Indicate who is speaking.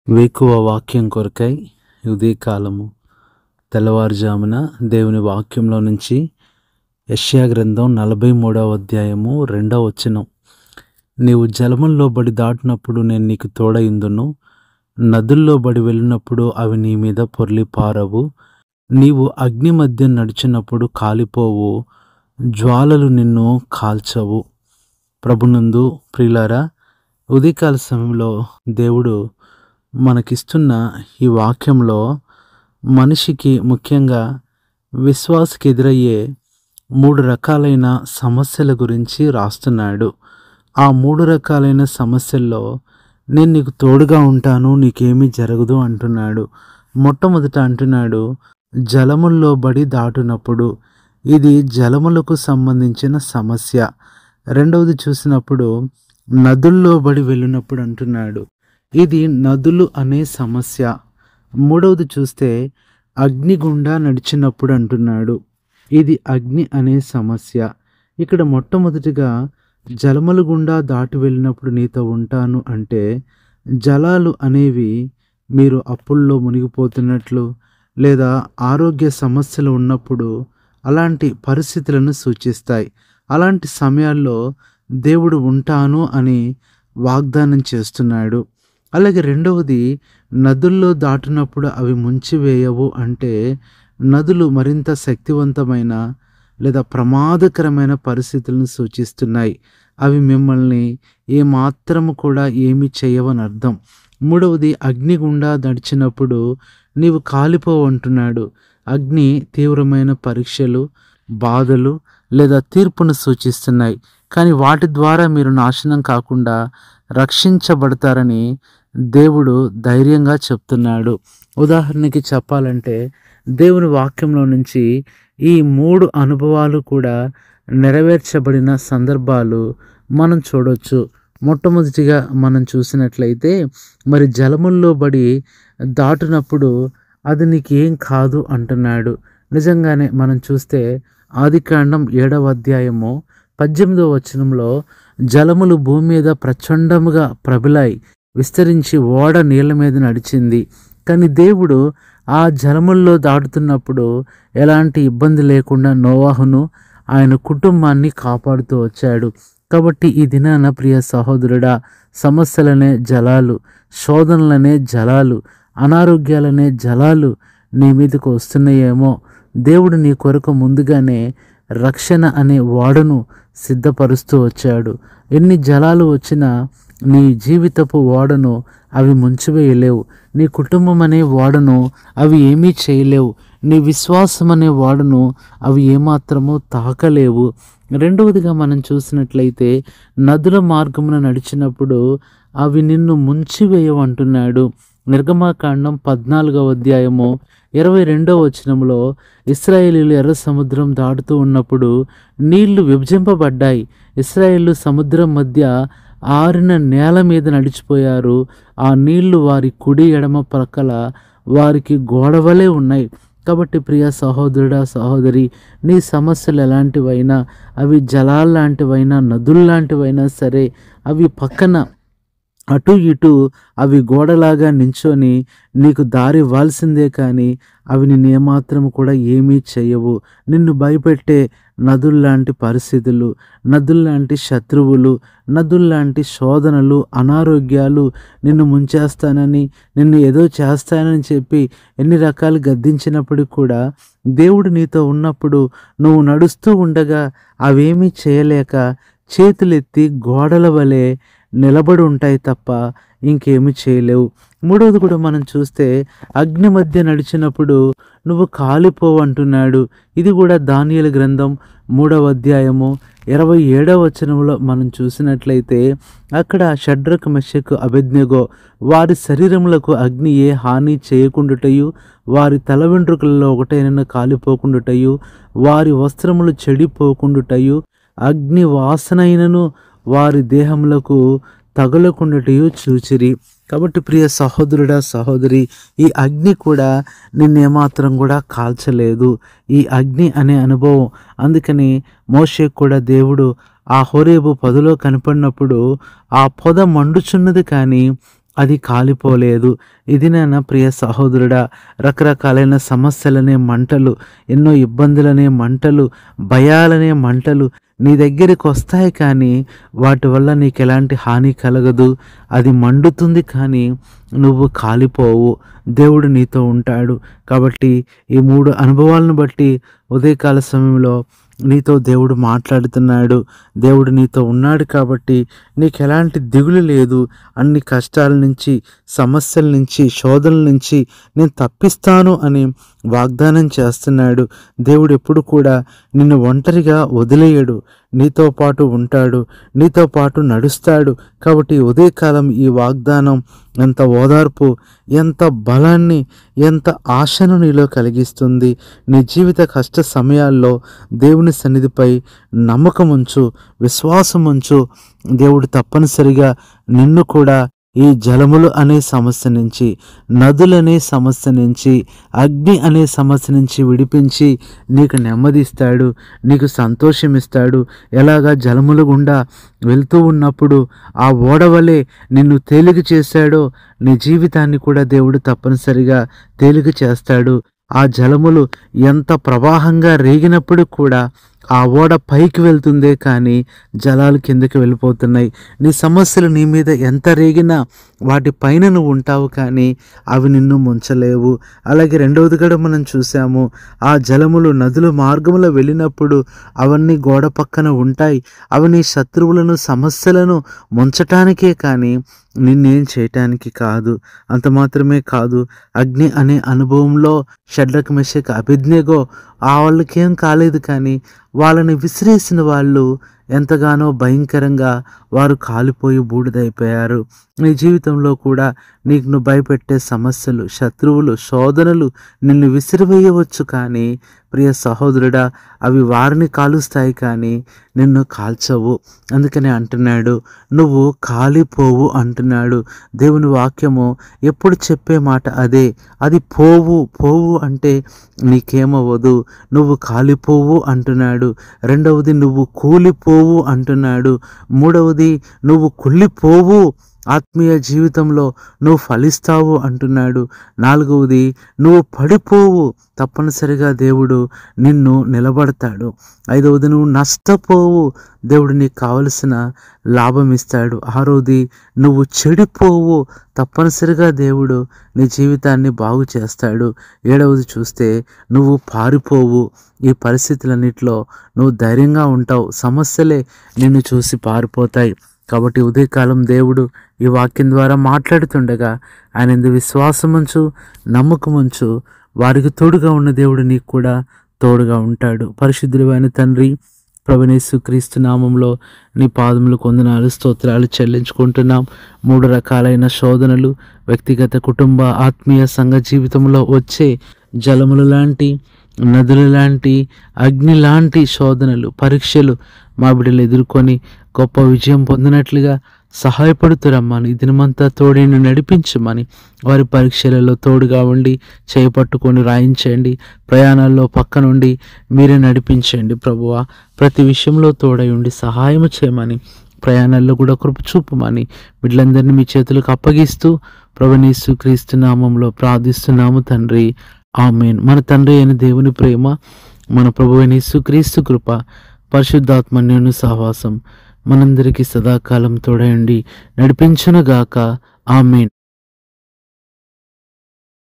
Speaker 1: వేకువ వాక్యం కొరకై ఉదయకాలము తెల్లవారుజామున దేవుని వాక్యంలో నుంచి యెషయా గ్రంథం 43వ అధ్యాయము 2వ వచనం. నీవు జలముల్లో బడి దాటినప్పుడు నేను నీకు తోడయుందును, నదుల్లో బడి వెళ్ళినప్పుడు అవి నీ మీద పొర్లి పారవు. నీవు అగ్ని మధ్య నడిచినప్పుడు కాలిపోవు, జ్వాలలు నిన్ను కాల్చవు. ప్రభునందు ప్రియులారా, ఉదయకాల సమయంలో దేవుడు మనకిస్తున్న ఈ వాక్యంలో మనిషికి, ముఖ్యంగా విశ్వాసకి ఎదురయ్యే 3 రకాలైన సమస్యల గురించి రాస్తున్నాడు. ఆ 3 రకాలైన సమస్యల్లో నేను నీకు తోడుగా ఉంటాను, నీకేమీ జరగదు అంటున్నాడు. మొట్టమొదట అంటున్నాడు, జలముల్లో బడి దాటునప్పుడు. ఇది జలములకు సంబంధించిన సమస్య. రెండవది చూసినప్పుడు నదుల్లో బడి వెళ్ళినప్పుడు అంటున్నాడు, ఇది నదులు అనే సమస్య. మూడవది చూస్తే అగ్ని గుండా నడిచినప్పుడు అంటున్నాడు, ఇది అగ్ని అనే సమస్య. ఇక్కడ మొట్టమొదటిగా జలముల గుండా దాటి వెళ్ళినప్పుడు నీతో ఉంటాను అంటే, జలాలు అనేవి మీరు అప్పుల్లో మునిగిపోతున్నట్లు లేదా ఆరోగ్య సమస్యలు ఉన్నప్పుడు అలాంటి పరిస్థితులను సూచిస్తాయి. అలాంటి సమయాల్లో దేవుడు ఉంటాను అని వాగ్దానం చేస్తున్నాడు. అలాగే రెండవది, నదుల్లో దాటినప్పుడు అవి ముంచివేయవు అంటే, నదులు మరింత శక్తివంతమైన లేదా ప్రమాదకరమైన పరిస్థితులను సూచిస్తున్నాయి. అవి మిమ్మల్ని ఏమాత్రము కూడా ఏమి చేయవని అర్థం. మూడవది, అగ్ని గుండా నడిచినప్పుడు నీవు కాలిపోవు అంటున్నాడు. అగ్ని తీవ్రమైన పరీక్షలు, బాధలు లేదా తీర్పును సూచిస్తున్నాయి. కానీ వాటి ద్వారా మీరు నాశనం కాకుండా రక్షించబడతారని దేవుడు ధైర్యంగా చెప్తున్నాడు. ఉదాహరణకి చెప్పాలంటే, దేవుని వాక్యంలో నుంచి ఈ 3 అనుభవాలు కూడా నెరవేర్చబడిన సందర్భాలు మనం చూడవచ్చు. మొట్టమొదటిగా మనం చూసినట్లయితే, మరి జలముల్లో బడి దాటినప్పుడు అది నీకేం కాదు అంటున్నాడు. నిజంగానే మనం చూస్తే ఆదికాండం 7వ అధ్యాయము 18వ వచనంలో, జలములు భూమి మీద ప్రచండముగా ప్రబలాయి, విస్తరించి ఓడ నీళ్ళ మీద నడిచింది. కానీ దేవుడు ఆ జలముల్లో దాటుతున్నప్పుడు ఎలాంటి ఇబ్బంది లేకుండా నోవాహును ఆయన కుటుంబాన్ని కాపాడుతూ వచ్చాడు. కాబట్టి ఈ దినాన ప్రియ సహోదరుడా, సమస్యలనే జలాలు, శోధనలనే జలాలు, అనారోగ్యాలనే జలాలు నీ మీదకు వస్తున్నాయేమో. దేవుడు నీ కొరకు ముందుగానే రక్షణ అనే ఓడను సిద్ధపరుస్తూ వచ్చాడు. ఎన్ని జలాలు వచ్చినా నీ జీవితపు ఓడను అవి ముంచివేయలేవు. నీ కుటుంబం అనే ఓడను అవి ఏమీ చేయలేవు. నీ విశ్వాసం అనే ఓడను అవి ఏమాత్రమూ తాకలేవు. రెండవదిగా మనం చూసినట్లయితే, నదుల మార్గమున నడిచినప్పుడు అవి నిన్ను ముంచివేయవంటున్నాడు. నిర్గమాకాండం 14వ అధ్యాయము 22వ వచనంలో, ఇశ్రాయేలీయులు ఎర్ర సముద్రం దాటుతూ ఉన్నప్పుడు నీళ్లు విభజింపబడ్డాయి. ఇశ్రాయేలు సముద్రం మధ్య ఆరిన నేల మీద నడిచిపోయారు. ఆ నీళ్లు వారి కుడి ఎడమ ప్రక్కల వారికి గోడవలే ఉన్నాయి. కాబట్టి ప్రియ సహోదరుడా, సహోదరి, నీ సమస్యలు ఎలాంటివైనా, అవి జలాల్లాంటివైనా, నదుల్లాంటివైనా సరే, అవి పక్కన అటు ఇటు అవి గోడలాగా నించొని నీకు దారి ఇవ్వాల్సిందే, కానీ అవి నిన్ను ఏమాత్రం కూడా ఏమీ చేయవు. నిన్ను భయపెట్టే నదుల్లాంటి పరిస్థితులు, నదుల్లాంటి శత్రువులు, నదుల్లాంటి శోధనలు, అనారోగ్యాలు నిన్ను ముంచేస్తానని, నిన్ను ఏదో చేస్తానని చెప్పి ఎన్ని రకాలు గద్దించినప్పటికీ కూడా దేవుడు నీతో ఉన్నప్పుడు నువ్వు నడుస్తూ ఉండగా అవేమీ చేయలేక చేతులెత్తి గోడల వలె నిలబడి ఉంటాయి తప్ప ఇంకేమి చేయలేవు. మూడవది కూడా మనం చూస్తే, అగ్ని మధ్య నడిచినప్పుడు నువ్వు కాలిపోవు అంటున్నాడు. ఇది కూడా దానియేలు గ్రంథం 3వ అధ్యాయము 27వ వచనంలో మనం చూసినట్లయితే, అక్కడ షడ్రకు, మెషకు, అబేద్నెగో వారి శరీరములకు అగ్ని ఏ హాని చేయకుండుటయు, వారి తల వెంట్రుకలలో ఒకటైన కాలిపోకుండుటయు, వారి వస్త్రములు చెడిపోకుండుటయు, అగ్ని వాసనైనను వారి దేహములకు తగులకుండాటయు చూచిరి. కాబట్టి ప్రియ సహోదరుడా, సహోదరి, ఈ అగ్ని కూడా నిన్నేమాత్రం కూడా కాల్చలేదు. ఈ అగ్ని అనే అనుభవం, అందుకని మోషేకు కూడా దేవుడు ఆ హోరేబు పొదలో కనపడినప్పుడు ఆ పొద మండుచున్నది కానీ అది కాలిపోలేదు. ఇది నాన్న ప్రియ సహోదరుడా, రకరకాలైన సమస్యలనే మంటలు, ఎన్నో ఇబ్బందులనే మంటలు, భయాలనే మంటలు నీ దగ్గరికి వస్తాయి, కానీ వాటి వల్ల నీకు ఎలాంటి హాని కలగదు. అది మండుతుంది కానీ నువ్వు కాలిపోవు. దేవుడు నీతో ఉంటాడు. కాబట్టి ఈ 3 అనుభవాలను బట్టి ఉదయకాల సమయంలో నీతో దేవుడు మాట్లాడుతున్నాడు. దేవుడు నీతో ఉన్నాడు కాబట్టి నీకు ఎలాంటి దిగులు లేదు. అన్ని కష్టాల నుంచి, సమస్యల నుంచి, శోధనల నుంచి నేను తప్పిస్తాను అని వాగ్దానం చేస్తున్నాడు. దేవుడు ఎప్పుడు కూడా నిన్ను ఒంటరిగా వదిలేయడు. నీతో పాటు ఉంటాడు, నీతో పాటు నడుస్తాడు. కాబట్టి ఉదయకాలం ఈ వాగ్దానం ఎంత ఓదార్పు, ఎంత బలాన్ని, ఎంత ఆశను నీలో కలిగిస్తుంది. నీ జీవిత కష్ట సమయాల్లో దేవుని సన్నిధిపై నమ్మకం ఉంచు, విశ్వాసం ఉంచు. దేవుడు తప్పనిసరిగా నిన్ను కూడా ఈ జలములు అనే సమస్య నుంచి, నదులనే సమస్య నుంచి, అగ్ని అనే సమస్య నుంచి విడిపించి నీకు నెమ్మదిస్తాడు, నీకు సంతోషమిస్తాడు. ఎలాగా జలముల గుండా వెళ్తూ ఉన్నప్పుడు ఆ ఓడవలే నిన్ను తేలిక చేశాడో నీ జీవితాన్ని కూడా దేవుడు తప్పనిసరిగా తేలిక చేస్తాడు. ఆ జలములు ఎంత ప్రవాహంగా రేగినప్పుడు కూడా ఆ ఓడ పైకి వెళ్తుందే కానీ జలాలు కిందకి వెళ్ళిపోతున్నాయి. నీ సమస్యలు నీ మీద ఎంత రేగినా వాటి పైన నువ్వు ఉంటావు, కానీ అవి నిన్ను ముంచలేవు. అలాగే రెండవది కూడా మనం చూసాము, ఆ జలములు నదుల మార్గంలో వెళ్ళినప్పుడు అవన్నీ గోడ పక్కన ఉంటాయి. అవి నీ శత్రువులను, సమస్యలను ముంచటానికే కానీ నిన్నేం చేయటానికి కాదు. అంత మాత్రమే కాదు, అగ్ని అనే అనుభవంలో షడ్రక్, మెషక్, అబేద్నెగో వాళ్ళకేం కాలేదు, కానీ వాళ్ళని విసిరేసిన వాళ్ళు ఎంతగానో భయంకరంగా వారు కాలిపోయి బూడిదైపోయారు. నీ జీవితంలో కూడా నీకు నువ్వు భయపెట్టే సమస్యలు, శత్రువులు, శోధనలు నిన్ను విసిరివేయవచ్చు, కానీ ప్రియ సహోదరుడా అవి వారిని కాలుస్తాయి కానీ నిన్ను కాల్చవు. అందుకనే అంటున్నాడు, నువ్వు కాలిపోవు అంటున్నాడు. దేవుని వాక్యము ఎప్పుడు చెప్పే మాట అదే. అది పోవు పోవు అంటే నీకేమవ్వదు, నువ్వు కాలిపోవు అంటున్నాడు. రెండవది, నువ్వు కూలిపోవు అంటున్నాడు. మూడవది, నువ్వు కుళ్ళిపోవు, ఆత్మీయ జీవితంలో నువ్వు ఫలిస్తావు అంటున్నాడు. నాలుగవది, నువ్వు పడిపోవు, తప్పనిసరిగా దేవుడు నిన్ను నిలబడతాడు. ఐదవది, నువ్వు నష్టపోవు, దేవుడు నీకు కావలసిన లాభం ఇస్తాడు. ఆరవది, నువ్వు చెడిపోవు, తప్పనిసరిగా దేవుడు నీ జీవితాన్ని బాగు చేస్తాడు. ఏడవది చూస్తే, నువ్వు పారిపోవు, ఈ పరిస్థితులన్నిటిలో నువ్వు ధైర్యంగా ఉంటావు, సమస్యలే నిన్ను చూసి పారిపోతాయి. కాబట్టి ఉదయకాలం దేవుడు ఈ వాక్యం ద్వారా మాట్లాడుతుండగా ఆయన ఎందు విశ్వాసముంచు, నమ్మకముంచు. వారికి తోడుగా ఉన్న దేవుడు నీకు కూడా తోడుగా ఉంటాడు. పరిశుద్ధుడైన తండ్రి, ప్రభువైన యేసుక్రీస్తు నామంలో నీ పాదములకు వందనాలు, స్తోత్రాలు చెల్లించుకుంటున్నాం. 3 రకాలైన శోధనలు వ్యక్తిగత, కుటుంబ, ఆత్మీయ, సంఘ జీవితంలో వచ్చే జలములు లాంటి, నదుల లాంటి, అగ్ని లాంటి శోధనలు, పరీక్షలు మా బిడ్డలు ఎదుర్కొని గొప్ప విజయం పొందినట్లుగా సహాయపడుతురమ్మని, ఈ దినమంతా తోడేను నడిపించమని, వారి పరీక్షలలో తోడుగా ఉండి చేపట్టుకొని రాయించండి. ప్రయాణాల్లో పక్క నుండి మీరే నడిపించండి ప్రభువా. ప్రతి విషయంలో తోడై ఉండి సహాయం చేయమని, ప్రయాణాల్లో కూడా కృప చూపమని బిడ్డలందరినీ మీ చేతులకు అప్పగిస్తూ ప్రభువైన యేసుక్రీస్తు నామంలో ప్రార్థిస్తున్నాము తండ్రి, ఆమేన్. మన తండ్రి అయిన దేవుని ప్రేమ, మన ప్రభువైన యేసుక్రీస్తు కృప, పరిశుద్ధాత్మ అన్యోన్య సహవాసం మనందరికీ సదాకాలం తోడయండి నడిపించునుగాక. ఆమేన్.